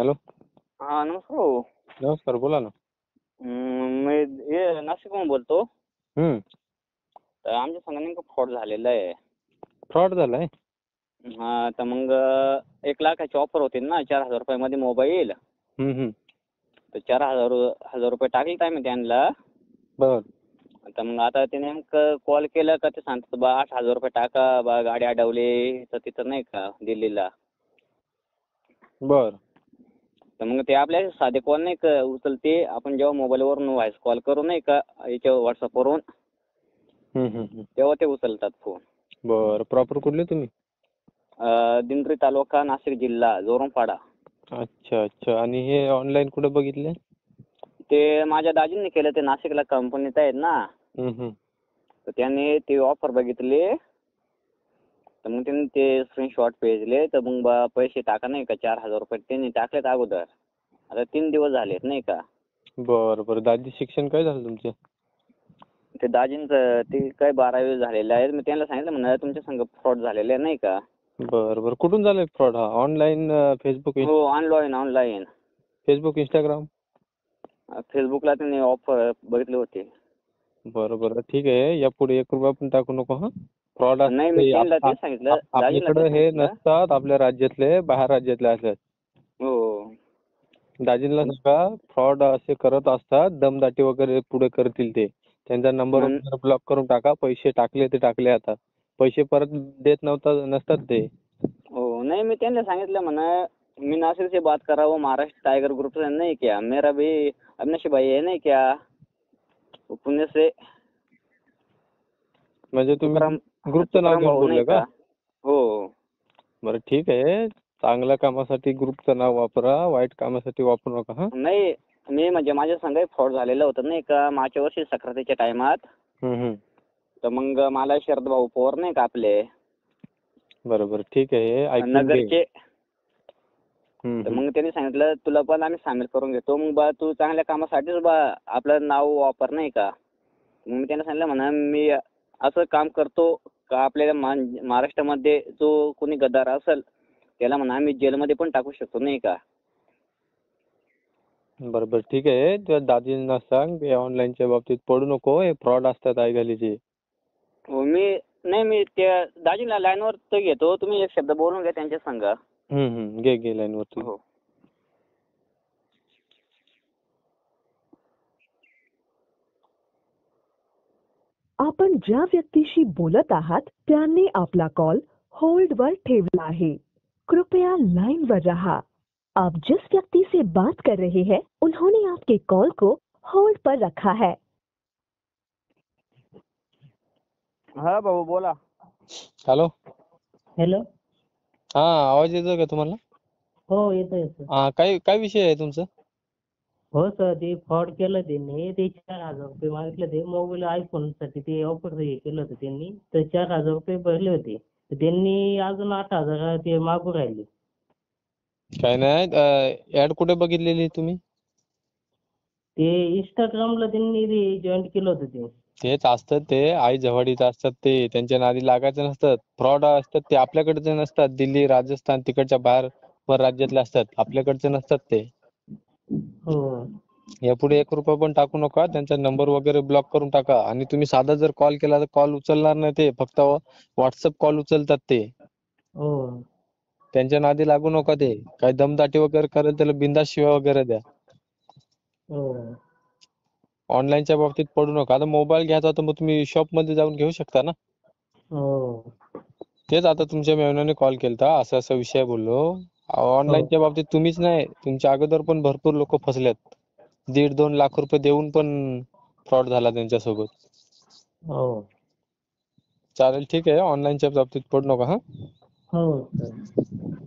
Hello. हा नमस्कार भाऊ. नमस्कार, बोला ना. मी हे नाशिकहून बोलतो. हम्म. तर आमच्या संग नेमकं फ्रॉड झालेला आहे. फ्रॉड झालाय? हा तर मग 1,00,000ची ऑफर होती ना, 4,000 रुपयामध्ये मोबाईल. हम्म. तर 4,000 रुपये टाकले आम्ही त्यांना. बर. तर मग आता ते नेमकं कॉल केला का ते सांगतात बा 8,000 रुपये टाका, बा गाडी अडवली तर तिथं नाही का दिल्लीला. बर. तर मग ते आपल्या साधे कॉल नाही का उचलते. आपण जेव्हा मोबाईलवरून व्हॉइस कॉल करू नाही का याच्या व्हॉट्सअपवरून, तेव्हा ते उचलतात फोन. बर. प्रॉपर कुठले तुम्ही? दिंडोरी तालुका, नाशिक जिल्हा, जोरणपाडा. अच्छा. आणि हे ऑनलाईन कुठे बघितले? ते माझ्या दाजींनी केलं. ते नाशिकला कंपनीत आहेत ना, हम्म. तर त्यांनी ते ऑफर बघितली. तर मग त्यांनी ते स्क्रीनशॉट भेजले. तर मग पैसे टाका नाही का 4,000 रुपये त्यांनी टाकलेत अगोदर. आता 3 दिवस झालेत नाही का. बर. दादी शिक्षण काय झालं तुमचे? ते दाजींचं ते काय 12वी झालेलं आहे. मी त्यांना सांगितलं म्हणा तुमच्या संग फ्रॉड झालेलं आहे नाही का. बर. कुठून झालाय फ्रॉड हा? ऑनलाईन फेसबुक हो, ऑनलाईन. Facebook, Instagram? फेसबुकला त्यांनी ऑफर बघितले होते. बरं. ठीक आहे. यापुढे 1 रुपया पण टाकू नको हा. फ्रॉड नाही, मी असते. त्यांना तेच सांगितलं, दाजींना आपल्याकडे तेच हे सांगितलं. नसतात, आपल्या राज्यातले बाहेर राज्यातले असतात. हो. दाजींना सांगा, फ्रॉड असे करत असतात, दमदाटी वगैरे पुढे करतील ते. त्यांचा नंबर मग वगैरे ब्लॉक करून टाका. पैसे टाकले ते टाकले आता. पैसे परत देत नसतात ते. हो, नहीं मैं त्यांना सांगितलं म्हणा मी नासिर से बात कर रहा हूँ, महाराष्ट्र टाइगर ग्रुप से नहीं क्या, मेरा भी अविनाश भाई है नहीं क्या, वो पुणे से म्हणजे तुम्ही ग्रुपचं नाव तुकाराम घेऊन भाऊ बोलले नाही का? का. हो. बरं ठीक आहे. चांगल्या कामासाठी ग्रुपचं नाव वापरा, वाईट कामासाठी वापरू नका हा. नाही, मी म्हणजे माझ्या संग फ्रॉड झालेलं होतं नाही का मागच्या वर्षी सक्रातीच्या टायमात. तर मग मला शरद भाऊ पवार नाही का आपले बरोबर. ठीक आहे. ऐकून घे. नगरचे. तर मग त्यांनी सांगितलं तुला पण आम्ही सामील करून घेतो. मग बा तू चांगल्या कामासाठीच बा आपलं नाव वापर नाही का. मग मी त्यांना सांगितलं म्हणा मी असं काम करतो का आपल्याला महाराष्ट्रामध्ये जो कोणी गद्दार असेल त्याला म्हणा आम्ही जेलमध्ये पण टाकू शकतो नाही का. बरोबर. ठीक आहे. तुझ्या दाजींना सांग हे ऑनलाईनच्या बाबतीत पडू नको. हे फ्रॉड असतात आयघालीचे. हो, मी त्या दाजीला लाईनवर तर घेतो. तुम्ही एक शब्द बोलून घ्या त्यांच्या संग. घे लाईनवरती. हो. आपण ज्या व्यक्तीशी बोलत आहात त्यांनी आपला कॉल होल्ड वर ठेवला है, कृपया लाइन पर रहा। आप जिस व्यक्ति से बात कर रहे हैं उन्होंने आपके कॉल को होल्ड पर रखा है। हा भाऊ बोला. हॅलो. हॅलो. हा, आवाज येतोय का तुम्हाला? हो, येतोय सर. हा, काय विषय आहे तुमचा? हो सर, ते फ्रॉड केलं त्यांनी. ते 4,000 रुपये मागितले होते मोबाईल आयफोनसाठी. ते ऑफर हे केलं होतं त्यांनी. तर 4,000 रुपये भरले होते. तर त्यांनी अजून 8,000 ते मागू राहिले. काय नाही. ऍड कुठे बघितलेली तुम्ही? ते इंस्टाग्रामला त्यांनी जॉईन केलं होतं ते. तेच असतात ते आई जवळीच असतात ते. त्यांच्या नादी लागायचं नसतात. फ्रॉड असतात ते आपल्याकडचे नसतात. दिल्ली, राजस्थान तिकडच्या बाहेर वर राज्यातले असतात. आपल्याकडचे नसतात ते. हो. यापुढे 1 रुपया पण टाकू नका. त्यांचा नंबर वगैरे ब्लॉक करून टाका. आणि तुम्ही साधा जर कॉल केला तर कॉल उचलणार नाही ते. फक्त व्हॉट्सअप कॉल उचलतात ते. हो. त्यांच्या नादी लागू नका ते. काही दमदाटी वगैरे करेल त्याला बिनधास्त शिव्या वगैरे द्या. हो. ऑनलाईनच्या बाबतीत पडू नका. आता मोबाईल घ्यायचा तर मग तुम्ही शॉप मध्ये जाऊन घेऊ शकता ना. हो. तेच आता तुमच्या मेवण्याने कॉल केलता. असा विषय बोललो. ऑनलाईनच्या बाबतीत तुम्हीच नाही, तुमच्या अगोदर पण भरपूर लोक फसलेत. 1.5-2 लाख रुपये देऊन पण फ्रॉड झाला त्यांच्यासोबत. हो. चालेल, ठीक आहे. ऑनलाईनच्या बाबतीत पडू नका हा. हो सर.